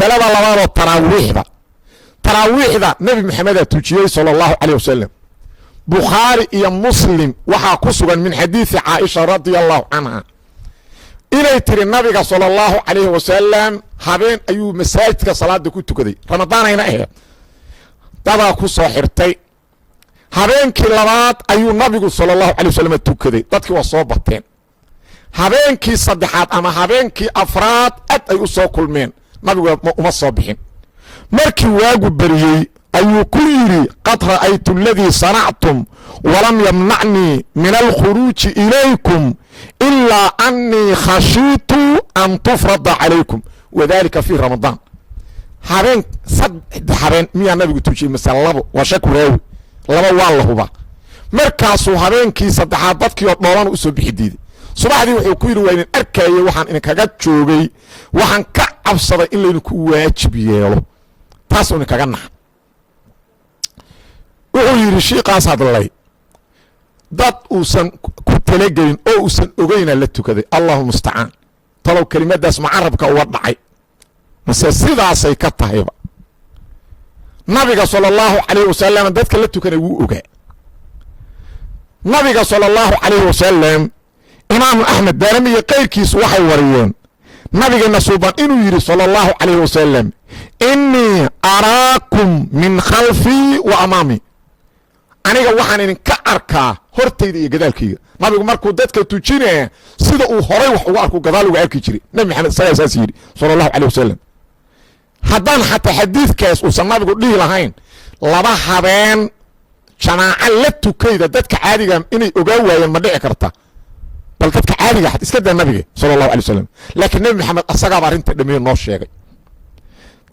masalada labaad oo taraawiixda nabi maxamed tujiyay sallallahu alayhi wasallam Bukhari iyo Muslim waxa ku sugan min xadiisi Aisha radiyallahu anha inay tiri nabiga sallallahu alayhi wasallam habeen ayuu masaajidka salaada ku tukaday Ramadaan ayna ahayd daba ku soo xirtay habeenkii labaad ayuu nabigu sallallahu alayhi wasallam tukaday dadkii waa soo bateen habeenkii saddexaad ama habeenkii afraad ay u soo kulmeen nabigu uma soo bixin markii waagu bariyay ayuu ku yiri qad ra'aytu alladhi sana'tum wa lam yamna'ni min al-khuruj ilaykum illa anni khashitu an tufrada alaykum wadhalika fi ramadan habeen habeen miya nabigu tujiyay masalabo wa shakureewi laba waa la huba markaasuu habeenkii saddexaad dadkii oo dhoolana u soo bixi diiday subaxdii wuxuu ku yiri waa in arkayay waxaan in kaga joogay waxaan ka cabsaday in laynu ku waajib yeelo taasoo in kaga nax wuxuu yiri sheekhaas hadlay dad uusan ku talagelin oo uusan ogeyna la tukaday Allahu musta'an talow kelimadaas macarabka uga dhacay mase sidaasay ka tahayba nabiga sallallahu alayhi wasallam dadka la tukanay wuu ogaa nabiga sallallahu alayhi wasallam imaam ahmed darimi qeyrkiisu waxay wariyeen nabiga nasuuban inuu yiri sallallahu alayhi wasallam inni araakum min khalfi wa amami aniga waxaan idin ka arkaa hortayda iyo gadaalkayga nabigu markuu dadka tujinay sida uu horay wax uga arko gadaal uga arki jiray nabi maxamed sallallahu alayhi wasallam haddaan xataa xadiidkaas uusan nabigu dhihi lahayn laba habeen jamaaca la tukayda dadka caadiga inay ogaa waayeen ma dhici karta bal dadka caadiga xad iska daa nabiga sallallahu alayhi wasallam laakiin nabi maxamed asaga arinta dhameey noo sheegay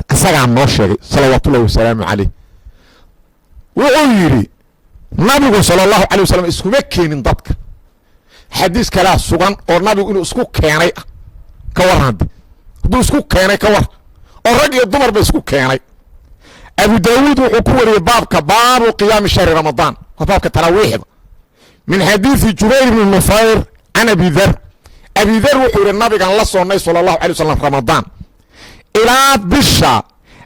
sallallahu wasallam alayhi wuxuu yiri nabigu sallallahu alayhi wasallam iskuma keenin dadka xadiis kala sugan oo nabigu inuu isku keenay ka waran haduu isku keenay ka war oo rag iyo dumar bay isku keenay Abu Daawud wuxuu ku wariyay baabka baabu qiyaam shahr Ramadan baabka tarawiixda min hadiisi Jubayr ibn Nufayr an Abi Dharr wuxuu yiri nabigan la soonay sallallahu alayhi wasallam Ramadan ila bisha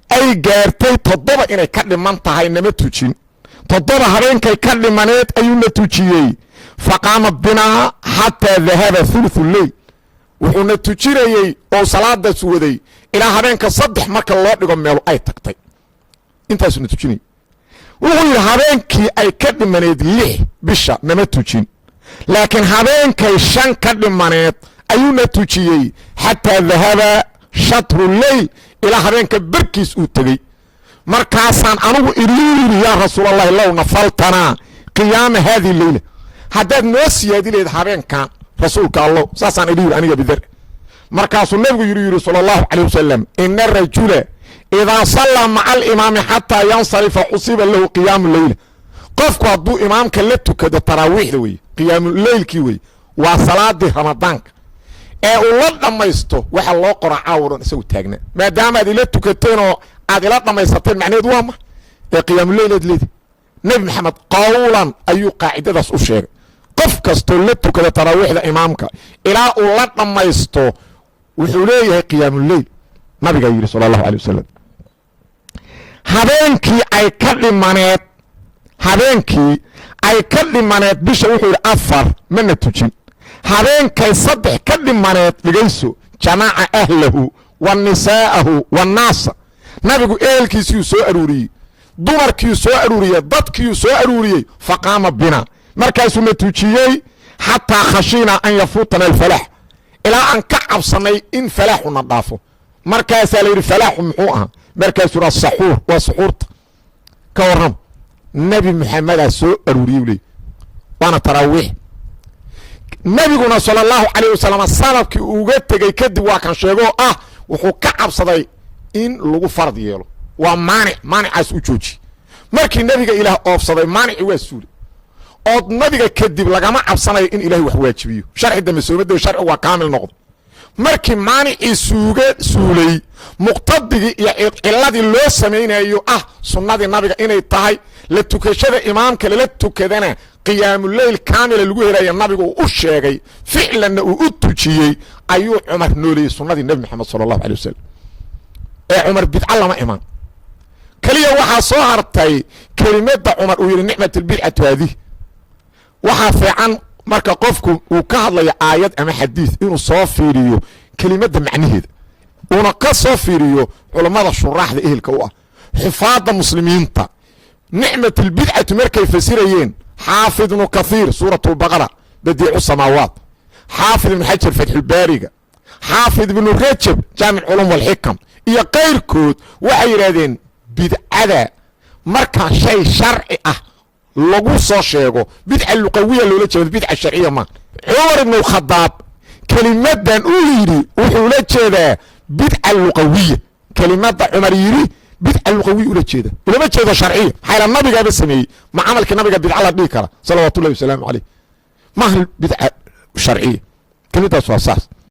ay gaartay 7 inay ka dhiman tahay nama tujin 7 habeenkay ka dhimaneed ayuu la tujiyay faqama bina hatta dhahaba thuluth al-layl wuxuu na tujirayay oo salaada suwaday ila habeenka 3 marka loo dhigo meel ay tagtay intaas na tujinay wuxuu yiri habeenkii ay ka dhimaneed 6 bisha nama tujin laakiin habeenkay 5 ka dhimaneed ayuu na tujiyay hatta dhahaba shatru al-layl ila habeenka barkiis uu tagay markaasaan anigu iriiri ya rasuulullaahi law nafaltana qiyaam hadi layla haddaad noo siyaadileed habeenkan rasuulka allah saasaan iriiri aniga bidar markaasuu nabigu yiri sallallahu alayhi wasallam inna rajula idha salla ma'a al-imam hatta yansarifa usiba lahu qiyam layla qofku hadduu imaamka la tukado taraawiixda way qiyam laylki way waa salaadii ramadaanka ee uu la dhamaysto waxa loo qoraa waran isagu taagna maadaama aad ila tukateen oo aad ila dhamaysateen macnaheedu waa ma ee qiyam layl leedi nabi maxamed qawlan ayuu qaacidadaas u sheegay qof kasto la tukada taraawiixda imaamka ilaa uu la dhamaysto wuxuu leeyahay qiyam layl nabiga yiri sallallahu alayhi wasallam habeenkii ay ka dhimaneed bisha wuxuu yiri 4 mana tujin habeenkay 3 ka dhimaneed dhigayso jamaaca ahlahu wa nisaahu wa naas nabigu eelkiisii soo aruuriyay dumarkii soo aruuriyay dadkii soo aruuriyay faqama bina markaasuu na tujiyay hatta khashina an yafutana al-falah ila an ka cabsanay in falahu na dhaafo markaas la yiri falahu muxuu aha markaasuu as-suhur wa suhurta ka waran nabi maxamed soo aruuriyay wana tarawiix nabiguna sallallahu alayhi wasallam salafkii uga tagay kadib waa kan sheego wuxuu ka cabsaday in lagu fard yeelo waa maanicaas u jooji markii nabiga ilaah oofsaday maanici waa suuli oo nabiga kadib lagama cabsanayo in ilaahay wax waajibiyo sharciga mas'uuliyadda sharci waa kaamil noqdo markii maanici suulay muqtadigi iyo ciladii loo sameeynayo sunnadii nabiga inay tahay la tukashada imaamka la tukadana qiyaamul layl kaamil lagu helayo nabigu u sheegay ficlan uu u tujiyay ayuu Umar noolay sunnadii nabi Muhammad sallallahu alayhi wasallam ee cumar bidca lama iman keliya waxaa soo hartay kelimada cumar uu yidhi nicmat albidcatu haadihi waxaa fiican marka qofku uu ka hadlayo aayad ama xadiis inuu soo fiiriyo kelimada macnaheeda uuna ka soo fiiriyo culammada shuraaxda ehelka u ah xufaadda muslimiinta nicmat albidcatu markay fasirayeen xaafid ibnu kathiir suurat lbaqara badiicu samaawaat xaafid ibnu xajar fatxulbaariga xaafid ibnu rajab jaamic culum walxikam iyo kayrkood waxay yidhahdeen bidcada markaa shay sharci ah lagu soo sheego bidca luqawiya loola jeedo bidca sharciya ma cumar ibnu khadaab kelimadan uu yidhi wuxuu la jeedaa bidca luqawiya kelimada cumar yidhi bidca luqawiya ula jeeda ulama jeedo sharciya maxaa nabigaaba sameeyey ma camalkii nabiga bidca la dhihi kara salawaatullahi wasalaamu caleyh maaha bidca sharciya kelimadaas waa saas